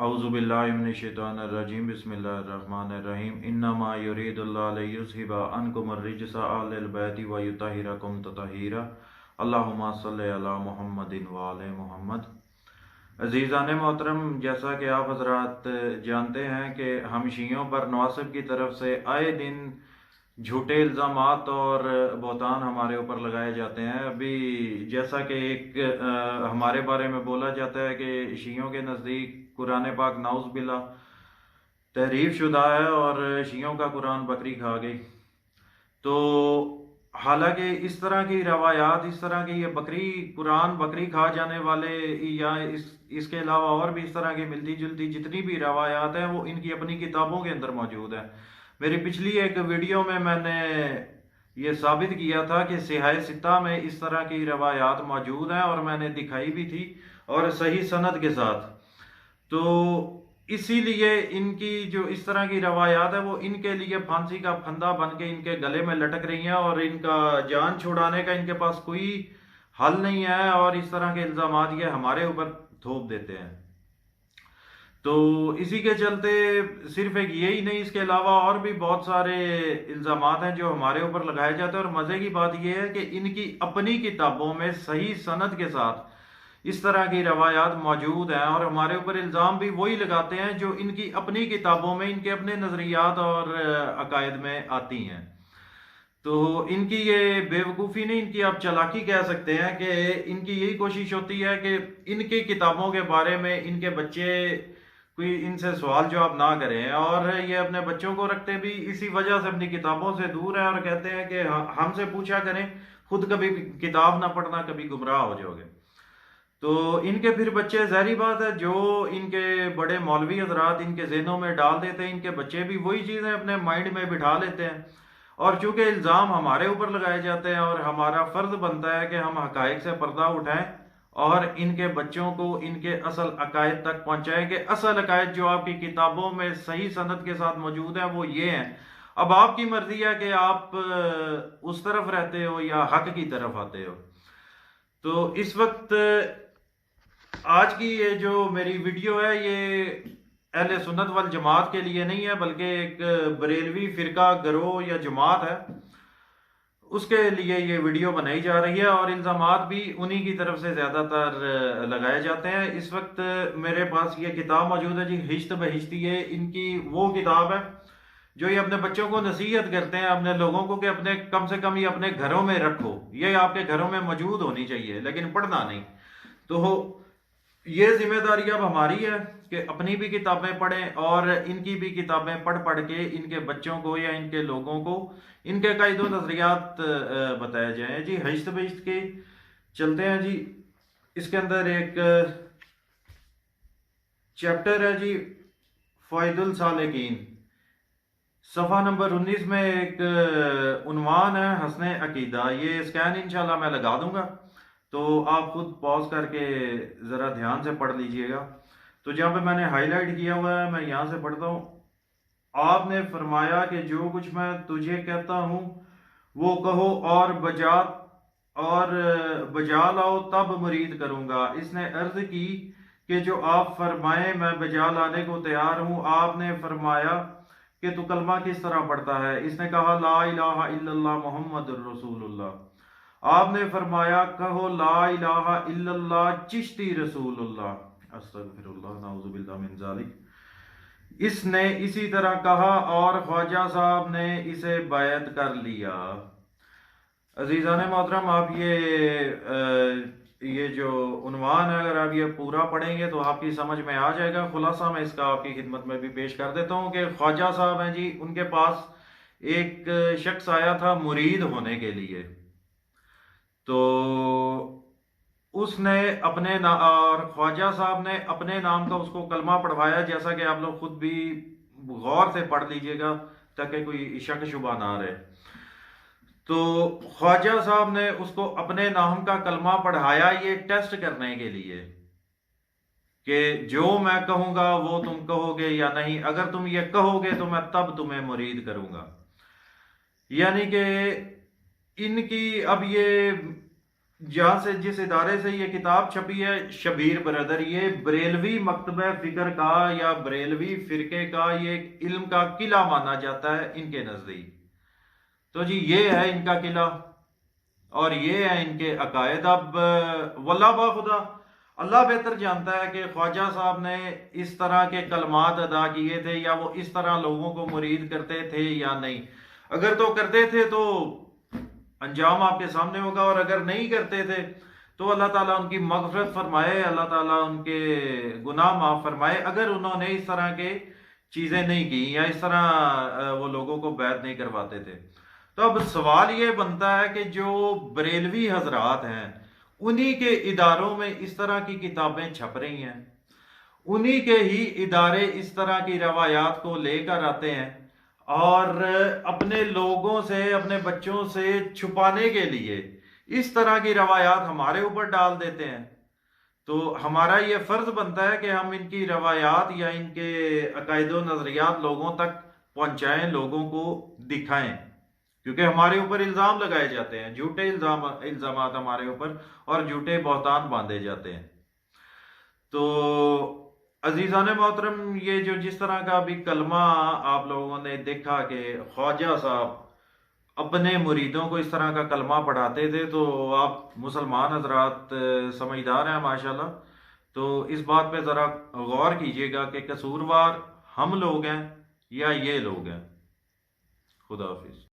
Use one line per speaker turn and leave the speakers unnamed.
अऊज़ु बिल्लाहि मिनश शैतानिर रजीम बिस्मिल्लाहिर रहमानिर रहीम इन्नमा युरीदुल्लाहु लियुज़हिबा अन्कुम अर्रिजसा अहलल बैति व युतहिरकुम ततहीरा अल्लाहुम्मा सल्लि अला मुहम्मदिन व आले मुहम्मद। अज़ीज़ान मोहतरम, जैसा कि आप हज़रात जानते हैं कि हम शियों पर नवासिब की तरफ से आए दिन झूठे इल्ज़ामात और बहतान हमारे ऊपर लगाए जाते हैं। अभी जैसा कि एक हमारे बारे में बोला जाता है कि शियों के नज़दीक कुरान पाक नाउज़ बिल्ला तहरीफ शुदा है और शियों का कुरान बकरी खा गई। तो हालांकि इस तरह की रवायात, इस तरह की ये कुरान बकरी खा जाने वाले या इसके अलावा और भी इस तरह की मिलती जुलती जितनी भी रवायात हैं वो इनकी अपनी किताबों के अंदर मौजूद है। मेरी पिछली एक वीडियो में मैंने ये साबित किया था कि सिहाह सित्ता में इस तरह की रवायात मौजूद हैं और मैंने दिखाई भी थी और सही सनद के साथ। तो इसीलिए इनकी जो इस तरह की रवायात है वो इनके लिए फांसी का फंदा बन के इनके गले में लटक रही हैं और इनका जान छुड़ाने का इनके पास कोई हल नहीं है और इस तरह के इल्जामात ये हमारे ऊपर थोप देते हैं। तो इसी के चलते सिर्फ एक यही नहीं, इसके अलावा और भी बहुत सारे इल्जामात हैं जो हमारे ऊपर लगाए जाते हैं। और मजे की बात यह है कि इनकी अपनी किताबों में सही सनद के साथ इस तरह की रवायात मौजूद हैं और हमारे ऊपर इल्ज़ाम भी वही लगाते हैं जो इनकी अपनी किताबों में, इनके अपने नज़रियात और अकायद में आती हैं। तो इनकी ये बेवकूफ़ी नहीं, इनकी आप चालाकी कह सकते हैं कि इनकी यही कोशिश होती है कि इनकी किताबों के बारे में इनके बच्चे कोई इनसे सवाल जवाब ना करें। और ये अपने बच्चों को रखते भी इसी वजह से अपनी किताबों से दूर है और कहते हैं कि हमसे पूछा करें, खुद कभी किताब ना पढ़ना, कभी गुमराह हो जाओगे। तो इनके फिर बच्चे, ज़ाहिर बात है, जो इनके बड़े मौलवी हजरात इनके जहनों में डाल देते हैं, इनके बच्चे भी वही चीज़ें अपने माइंड में बिठा लेते हैं। और चूंकि इल्ज़ाम हमारे ऊपर लगाए जाते हैं और हमारा फ़र्ज बनता है कि हम हकायक से पर्दा उठाएं और इनके बच्चों को इनके असल अकायद तक पहुँचाएं कि असल अकायद जो आपकी किताबों में सही सनद के साथ मौजूद है वो ये हैं। अब आपकी मर्जी है कि आप उस तरफ रहते हो या हक की तरफ आते हो। तो इस वक्त आज की ये जो मेरी वीडियो है ये अहले सुन्नत वल जमात के लिए नहीं है, बल्कि एक बरेलवी फिरका गिरोह या जमात है उसके लिए ये वीडियो बनाई जा रही है। और इल्ज़ामात भी उन्हीं की तरफ से ज़्यादातर लगाए जाते हैं। इस वक्त मेरे पास ये किताब मौजूद है जी, हिश्त बहिश्ती। ये इनकी वो किताब है जो ये अपने बच्चों को नसीहत करते हैं, अपने लोगों को, कि अपने कम से कम ये अपने घरों में रखो, ये आपके घरों में मौजूद होनी चाहिए, लेकिन पढ़ना नहीं। तो ये जिम्मेदारी अब हमारी है कि अपनी भी किताबें पढ़ें और इनकी भी किताबें पढ़ पढ़ के इनके बच्चों को या इनके लोगों को इनके कायदो नजरियात बताए जाएं। जी हिश्त बहिश्त के चलते हैं जी। इसके अंदर एक चैप्टर है जी, फ़ायदुल सालिकीन। सफ़ा नंबर 19 में एक उन्वान है, हस्ने अकीदा। ये स्कैन इंशाल्लाह मैं लगा दूंगा, तो आप खुद पॉज करके ज़रा ध्यान से पढ़ लीजिएगा। तो जहाँ पे मैंने हाईलाइट किया हुआ है मैं यहाँ से पढ़ता हूँ। आपने फरमाया कि जो कुछ मैं तुझे कहता हूँ वो कहो और बजा लाओ, तब मुरीद करूँगा। इसने अर्ज की कि जो आप फरमाएं मैं बजा लाने को तैयार हूँ। आपने फरमाया कि तू कलमा किस तरह पढ़ता है। इसने कहा ला इलाहा इल्लल्लाह मुहम्मदुर रसूलुल्लाह। आपने फरमाया कहो ला इलाहा इल्लल्लाह चिश्ती रसूलुल्लाह। अस्तगफिरुल्लाह नाउजुबिल्लाह मिन जालिक। इसने इसी तरह कहा और ख्वाजा साहब ने इसे बैत कर लिया। अजीज़ान मोहतरम, आप ये जो उन्वान है, अगर आप ये पूरा पढ़ेंगे तो आपकी समझ में आ जाएगा। खुलासा मैं इसका आपकी खिदमत में भी पेश कर देता हूँ कि ख्वाजा साहब हैं जी, उनके पास एक शख्स आया था मुरीद होने के लिए। तो उसने अपने और ख्वाजा साहब ने अपने नाम का उसको कलमा पढ़वाया, जैसा कि आप लोग खुद भी गौर से पढ़ लीजिएगा ताकि कोई शक शुबा ना रहे। तो ख्वाजा साहब ने उसको अपने नाम का कलमा पढ़ाया ये टेस्ट करने के लिए कि जो मैं कहूंगा वो तुम कहोगे या नहीं। अगर तुम ये कहोगे तो मैं तब तुम्हें मुरीद करूंगा। यानी कि इनकी अब ये جہاں سے جس ادارے سے یہ کتاب چھپی ہے شبیر برادر، یہ بریلوی مکتبہ فکر کا یا بریلوی فرقے کا یہ ایک علم کا قلعہ مانا جاتا ہے ان کے نزدیک۔ تو جی یہ ہے ان کا قلعہ اور یہ ہے ان کے عقائد۔ اب واللہ باخدا اللہ بہتر جانتا ہے کہ خواجہ صاحب نے اس طرح کے کلمات ادا کیے تھے یا وہ اس طرح لوگوں کو مرید کرتے تھے یا نہیں۔ اگر تو کرتے تھے تو انجام آپ کے سامنے ہوگا، اور اگر نہیں کرتے تھے تو اللہ تعالیٰ ان کی مغفرت فرمائے، اللہ تعالیٰ ان کے گناہ معاف فرمائے اگر انہوں نے اس طرح کے چیزیں نہیں کی یا اس طرح وہ لوگوں کو بیعت نہیں کرواتے تھے۔ تو اب سوال یہ بنتا ہے کہ جو بریلوی حضرات ہیں انہی کے اداروں میں اس طرح کی کتابیں چھپ رہی ہیں، انہی کے ہی ادارے اس طرح کی روایات کو لے کر آتے ہیں اور اپنے لوگوں سے اپنے بچوں سے چھپانے کے لیے اس طرح کی روایات ہمارے اوپر ڈال دیتے ہیں۔ تو ہمارا یہ فرض بنتا ہے کہ ہم ان کی روایات یا ان کے عقائد و نظریات لوگوں تک پہنچائیں، لوگوں کو دکھائیں، کیونکہ ہمارے اوپر الزام لگائے جاتے ہیں، جھوٹے الزامات ہمارے اوپر اور جھوٹے بہتان باندھے جاتے ہیں۔ تو عزیزان محترم، یہ جو جس طرح کا ابھی کلمہ آپ لوگوں نے دیکھا کہ خواجہ صاحب اپنے مریدوں کو اس طرح کا کلمہ پڑھاتے تھے، تو آپ مسلمان حضرات سمجھدار ہیں ماشاءاللہ، تو اس بات پہ ذرا غور کیجئے گا کہ قصوروار ہم لوگ ہیں یا یہ لوگ ہیں۔ خدا حافظ۔